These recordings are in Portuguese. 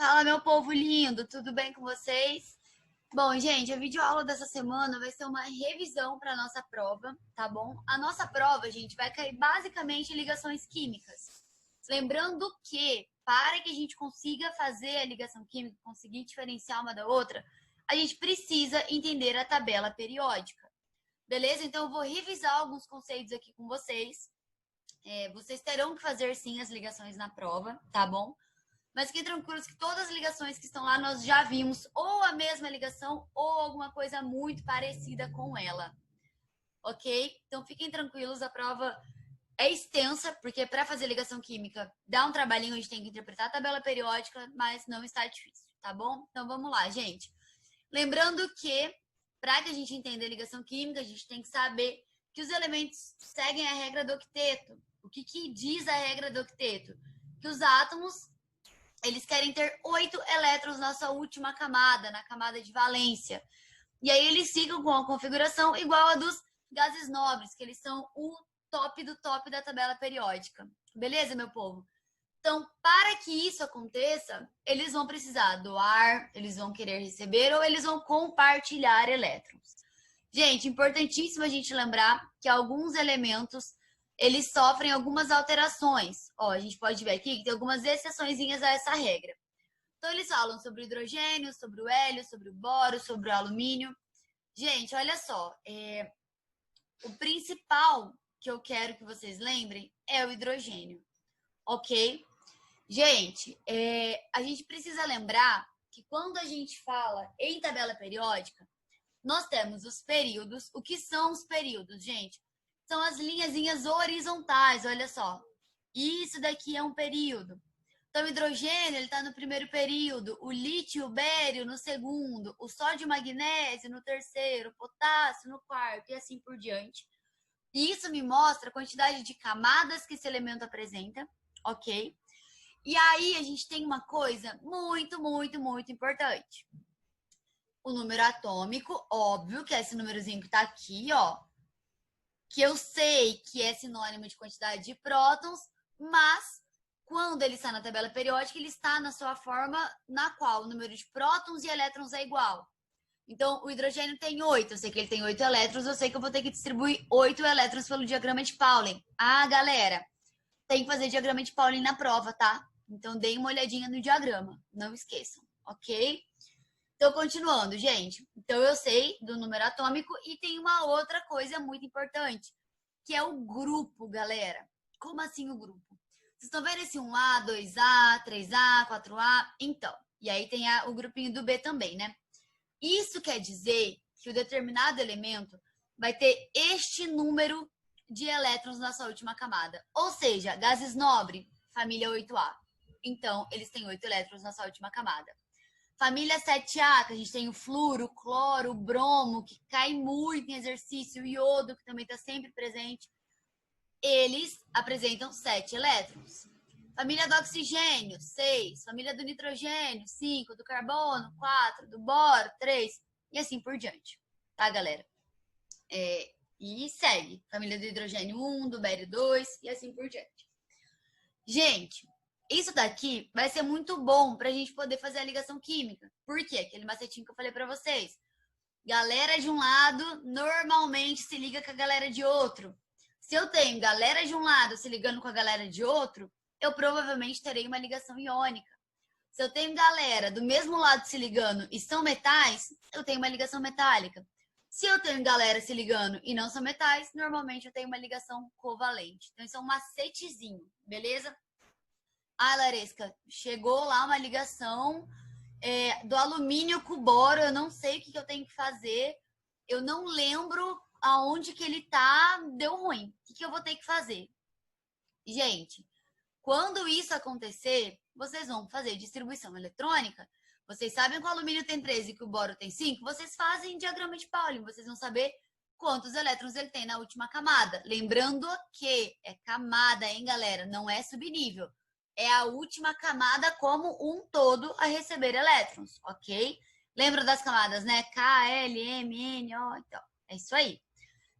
Fala, meu povo lindo, tudo bem com vocês? Bom, gente, a videoaula dessa semana vai ser uma revisão para a nossa prova, tá bom? A nossa prova, gente, vai cair basicamente em ligações químicas. Lembrando que, para que a gente consiga fazer a ligação química, conseguir diferenciar uma da outra, a gente precisa entender a tabela periódica. Beleza? Então, eu vou revisar alguns conceitos aqui com vocês. Vocês terão que fazer, sim, as ligações na prova, tá bom? Mas fiquem tranquilos que todas as ligações que estão lá nós já vimos ou a mesma ligação ou alguma coisa muito parecida com ela. Ok? Então fiquem tranquilos, a prova é extensa, porque para fazer ligação química dá um trabalhinho, a gente tem que interpretar a tabela periódica, mas não está difícil, tá bom? Então vamos lá, gente. Lembrando que, para que a gente entenda a ligação química, a gente tem que saber que os elementos seguem a regra do octeto. O que diz a regra do octeto? Que os átomos eles querem ter 8 elétrons na sua última camada, na camada de valência. E aí eles ficam com a configuração igual a dos gases nobres, que eles são o top do top da tabela periódica. Beleza, meu povo? Então, para que isso aconteça, eles vão precisar doar, eles vão querer receber ou eles vão compartilhar elétrons. Gente, importantíssimo a gente lembrar que alguns elementos eles sofrem algumas alterações. Ó, a gente pode ver aqui que tem algumas exceçõezinhas a essa regra. Então, eles falam sobre o hidrogênio, sobre o hélio, sobre o boro, sobre o alumínio. Gente, olha só. O principal que eu quero que vocês lembrem é o hidrogênio. Ok? Gente, a gente precisa lembrar que quando a gente fala em tabela periódica, nós temos os períodos. O que são os períodos, gente? São as linhazinhas horizontais, olha só. Isso daqui é um período. Então, o hidrogênio, ele está no primeiro período, o lítio e o bério no segundo, o sódio e o magnésio no terceiro, o potássio no quarto e assim por diante. E isso me mostra a quantidade de camadas que esse elemento apresenta, ok? E aí, a gente tem uma coisa muito, muito, muito importante. O número atômico, óbvio que é esse númerozinho que está aqui, ó, que eu sei que é sinônimo de quantidade de prótons, mas quando ele está na tabela periódica, ele está na sua forma na qual o número de prótons e elétrons é igual. Então, o hidrogênio tem 8, eu sei que ele tem 8 elétrons, eu sei que eu vou ter que distribuir 8 elétrons pelo diagrama de Pauling. Ah, galera, tem que fazer diagrama de Pauling na prova, tá? Então, deem uma olhadinha no diagrama, não esqueçam, ok? Então, continuando, gente. Então, eu sei do número atômico e tem uma outra coisa muito importante, que é o grupo, galera. Como assim o grupo? Vocês estão vendo esse 1A, 2A, 3A, 4A? Então, e aí tem o grupinho do B também, né? Isso quer dizer que o determinado elemento vai ter este número de elétrons na sua última camada. Ou seja, gases nobre, família 8A. Então, eles têm 8 elétrons na sua última camada. Família 7A, que a gente tem o fluoro, o cloro, o bromo, que cai muito em exercício, o iodo, que também está sempre presente. Eles apresentam 7 elétrons. Família do oxigênio, 6. Família do nitrogênio, 5. Do carbono, 4. Do boro, 3. E assim por diante. Tá, galera? E segue. Família do hidrogênio, 1. Do bério, 2. E assim por diante. Gente, isso daqui vai ser muito bom para a gente poder fazer a ligação química. Por quê? Aquele macetinho que eu falei para vocês. Galera de um lado normalmente se liga com a galera de outro. Se eu tenho galera de um lado se ligando com a galera de outro, eu provavelmente terei uma ligação iônica. Se eu tenho galera do mesmo lado se ligando e são metais, eu tenho uma ligação metálica. Se eu tenho galera se ligando e não são metais, normalmente eu tenho uma ligação covalente. Então, isso é um macetezinho, beleza? Ah, Laresca, chegou lá uma ligação do alumínio com o boro, eu não sei o que eu tenho que fazer, eu não lembro aonde que ele tá, deu ruim. O que eu vou ter que fazer? Gente, quando isso acontecer, vocês vão fazer distribuição eletrônica. Vocês sabem que o alumínio tem 13 e que o boro tem 5? Vocês fazem diagrama de Pauling, vocês vão saber quantos elétrons ele tem na última camada. Lembrando que é camada, hein, galera? Não é subnível. É a última camada como um todo a receber elétrons, ok? Lembra das camadas, né? K, L, M, N, O, então. É isso aí.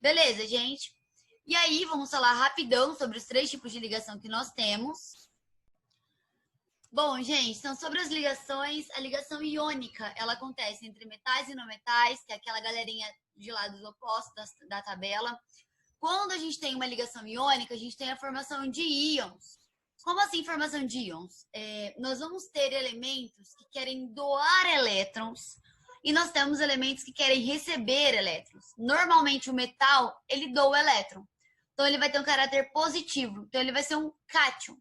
Beleza, gente? E aí, vamos falar rapidão sobre os 3 tipos de ligação que nós temos. Bom, gente, então sobre as ligações, a ligação iônica, ela acontece entre metais e não metais, que é aquela galerinha de lados opostos da tabela. Quando a gente tem uma ligação iônica, a gente tem a formação de íons. Como assim formação de íons? Nós vamos ter elementos que querem doar elétrons e nós temos elementos que querem receber elétrons. Normalmente o metal, ele doa elétron. Então ele vai ter um caráter positivo. Então ele vai ser um cátion.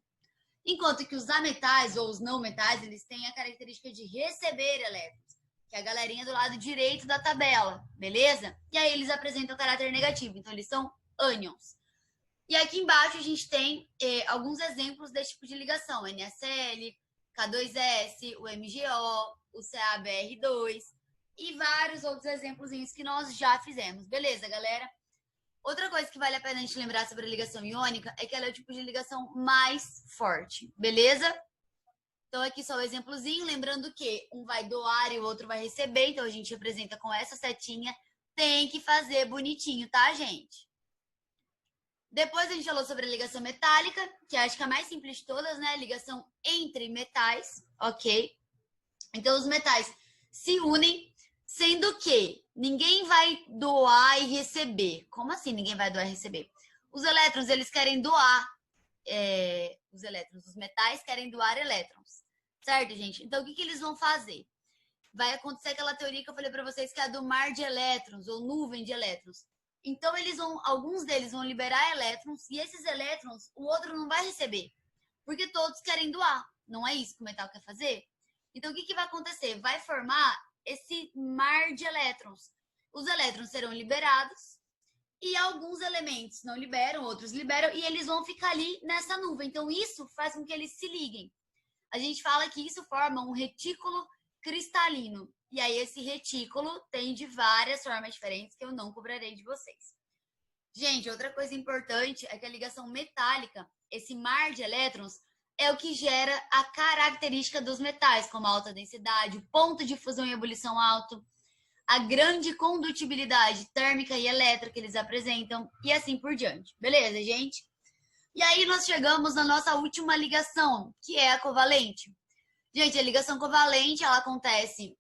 Enquanto que os ametais ou os não metais, eles têm a característica de receber elétrons, que é a galerinha do lado direito da tabela, beleza? E aí eles apresentam o caráter negativo, então eles são ânions. E aqui embaixo a gente tem alguns exemplos desse tipo de ligação: NaCl, K2S, o MgO, o CaBr2 e vários outros exemplos que nós já fizemos. Beleza, galera? Outra coisa que vale a pena a gente lembrar sobre a ligação iônica é que ela é o tipo de ligação mais forte, beleza? Então aqui só o exemplozinho, lembrando que um vai doar e o outro vai receber, então a gente representa com essa setinha. Tem que fazer bonitinho, tá, gente? Depois a gente falou sobre a ligação metálica, que acho que é a mais simples de todas, né? A ligação entre metais, ok? Então os metais se unem, sendo que ninguém vai doar e receber. Como assim ninguém vai doar e receber? Os elétrons, eles querem doar os elétrons. Os metais querem doar elétrons. Certo, gente? Então, o que eles vão fazer? Vai acontecer aquela teoria que eu falei para vocês, que é a do mar de elétrons, ou nuvem de elétrons. Então, alguns deles vão liberar elétrons, e esses elétrons, o outro não vai receber. Porque todos querem doar. Não é isso que o metal quer fazer? Então, o que vai acontecer? Vai formar esse mar de elétrons. Os elétrons serão liberados e alguns elementos não liberam, outros liberam, e eles vão ficar ali nessa nuvem. Então, isso faz com que eles se liguem. A gente fala que isso forma um retículo cristalino. E aí, esse retículo tem de várias formas diferentes que eu não cobrarei de vocês. Gente, outra coisa importante é que a ligação metálica, esse mar de elétrons, é o que gera a característica dos metais, como a alta densidade, o ponto de fusão e ebulição alto, a grande condutibilidade térmica e elétrica que eles apresentam, e assim por diante. Beleza, gente? E aí nós chegamos na nossa última ligação, que é a covalente. Gente, a ligação covalente, ela acontece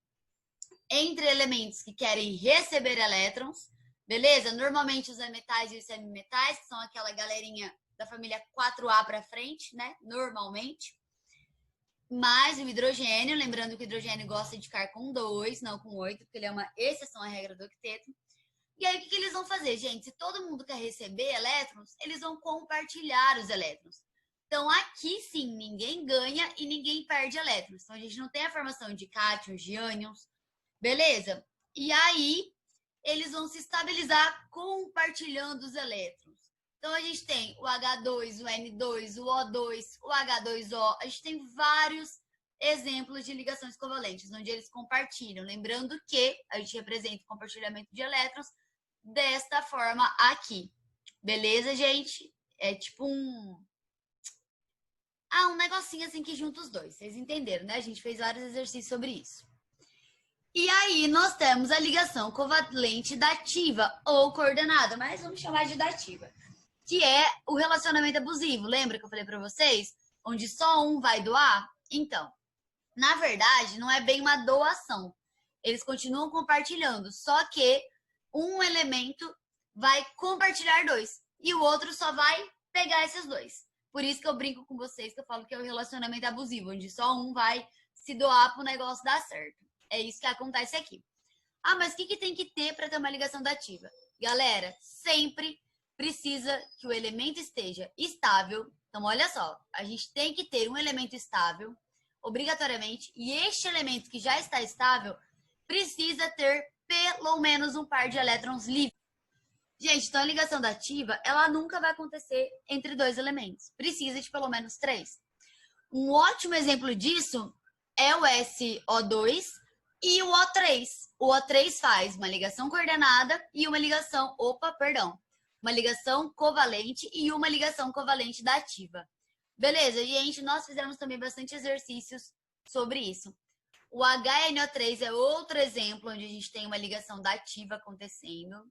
entre elementos que querem receber elétrons, beleza? Normalmente os metais e os semimetais, que são aquela galerinha da família 4A para frente, né? Normalmente. Mais o hidrogênio, lembrando que o hidrogênio gosta de ficar com 2, não com 8, porque ele é uma exceção à regra do octeto. E aí, o que eles vão fazer, gente? Se todo mundo quer receber elétrons, eles vão compartilhar os elétrons. Então, aqui sim, ninguém ganha e ninguém perde elétrons. Então, a gente não tem a formação de cátions, de ânions, beleza? E aí, eles vão se estabilizar compartilhando os elétrons. Então, a gente tem o H2, o N2, o O2, o H2O. A gente tem vários exemplos de ligações covalentes, onde eles compartilham. Lembrando que a gente representa o compartilhamento de elétrons desta forma aqui. Beleza, gente? É tipo um negocinho assim que junta os dois. Vocês entenderam, né? A gente fez vários exercícios sobre isso. E aí nós temos a ligação covalente dativa ou coordenada, mas vamos chamar de dativa, que é o relacionamento abusivo. Lembra que eu falei para vocês? Onde só um vai doar? Então, na verdade, não é bem uma doação. Eles continuam compartilhando, só que um elemento vai compartilhar dois e o outro só vai pegar esses dois. Por isso que eu brinco com vocês, que eu falo que é o relacionamento abusivo, onde só um vai se doar para o negócio dar certo. É isso que acontece aqui. Ah, mas o que tem que ter para ter uma ligação dativa? Galera, sempre precisa que o elemento esteja estável. Então, olha só, a gente tem que ter um elemento estável, obrigatoriamente, e este elemento que já está estável precisa ter pelo menos um par de elétrons livres. Gente, então a ligação dativa, ela nunca vai acontecer entre dois elementos. Precisa de pelo menos 3. Um ótimo exemplo disso é o SO2 e o O3. O O3 faz uma ligação coordenada e uma ligação, uma ligação covalente e uma ligação covalente dativa. Beleza, gente, nós fizemos também bastante exercícios sobre isso. O HNO3 é outro exemplo onde a gente tem uma ligação dativa acontecendo.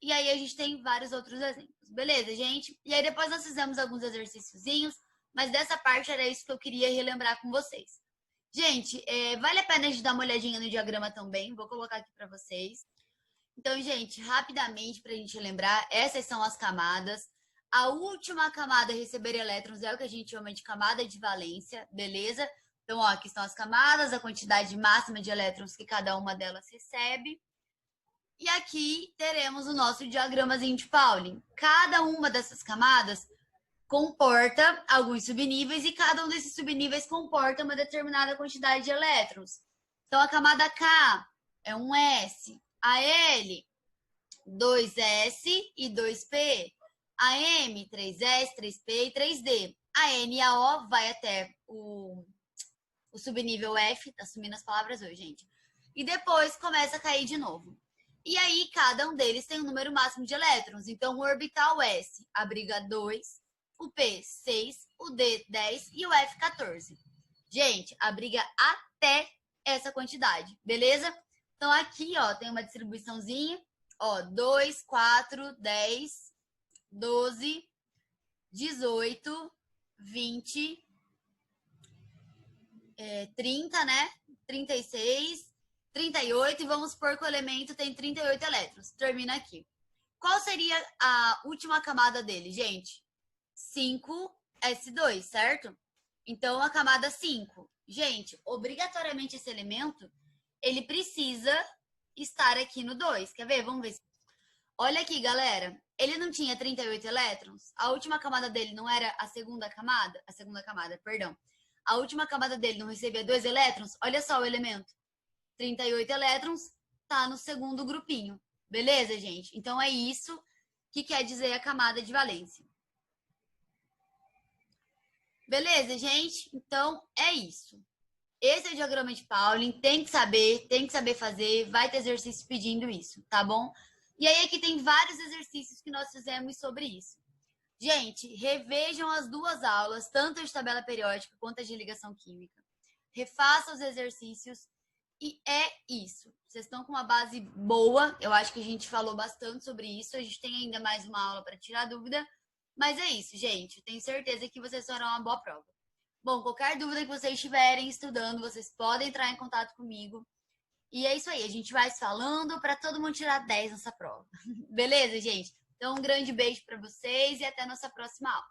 E aí a gente tem vários outros exemplos. Beleza, gente? E aí depois nós fizemos alguns exercíciozinhos mas dessa parte era isso que eu queria relembrar com vocês. Gente, vale a pena a gente dar uma olhadinha no diagrama também, vou colocar aqui para vocês. Então, gente, rapidamente para a gente lembrar, essas são as camadas. A última camada a receber elétrons é o que a gente chama de camada de valência, beleza? Então, ó, aqui estão as camadas, a quantidade máxima de elétrons que cada uma delas recebe. E aqui teremos o nosso diagramazinho de Pauling. Cada uma dessas camadas comporta alguns subníveis e cada um desses subníveis comporta uma determinada quantidade de elétrons. Então, a camada K é um S, a L, 2S e 2P, a M, 3S, 3P e 3D. A N e a O vai até o subnível F, tá sumindo as palavras hoje, gente. E depois começa a cair de novo. E aí, cada um deles tem um número máximo de elétrons. Então, o orbital S abriga 2, o P, 6, o D, 10 e o F, 14. Gente, abriga até essa quantidade, beleza? Então, aqui, ó, tem uma distribuiçãozinha. Ó, 2, 4, 10, 12, 18, 20, 30, né? 36, 38 e vamos supor que o elemento tem 38 elétrons. Termina aqui. Qual seria a última camada dele, gente? 5s2, certo? Então, a camada 5. Gente, obrigatoriamente esse elemento, ele precisa estar aqui no 2. Quer ver? Vamos ver. Olha aqui, galera. Ele não tinha 38 elétrons? A última camada dele não era a segunda camada? A segunda camada, perdão. A última camada dele não recebia 2 elétrons? Olha só o elemento. 38 elétrons, tá no segundo grupinho. Beleza, gente? Então, é isso que quer dizer a camada de valência. Beleza, gente? Então, é isso. Esse é o diagrama de Pauling. Tem que saber fazer. Vai ter exercício pedindo isso, tá bom? E aí, aqui tem vários exercícios que nós fizemos sobre isso. Gente, revejam as duas aulas, tanto de tabela periódica quanto as de ligação química. Refaçam os exercícios. E é isso. Vocês estão com uma base boa. Eu acho que a gente falou bastante sobre isso. A gente tem ainda mais uma aula para tirar dúvida. Mas é isso, gente. Tenho certeza que vocês farão uma boa prova. Bom, qualquer dúvida que vocês estiverem estudando, vocês podem entrar em contato comigo. E é isso aí. A gente vai se falando para todo mundo tirar 10 nessa prova. Beleza, gente? Então, um grande beijo para vocês e até a nossa próxima aula.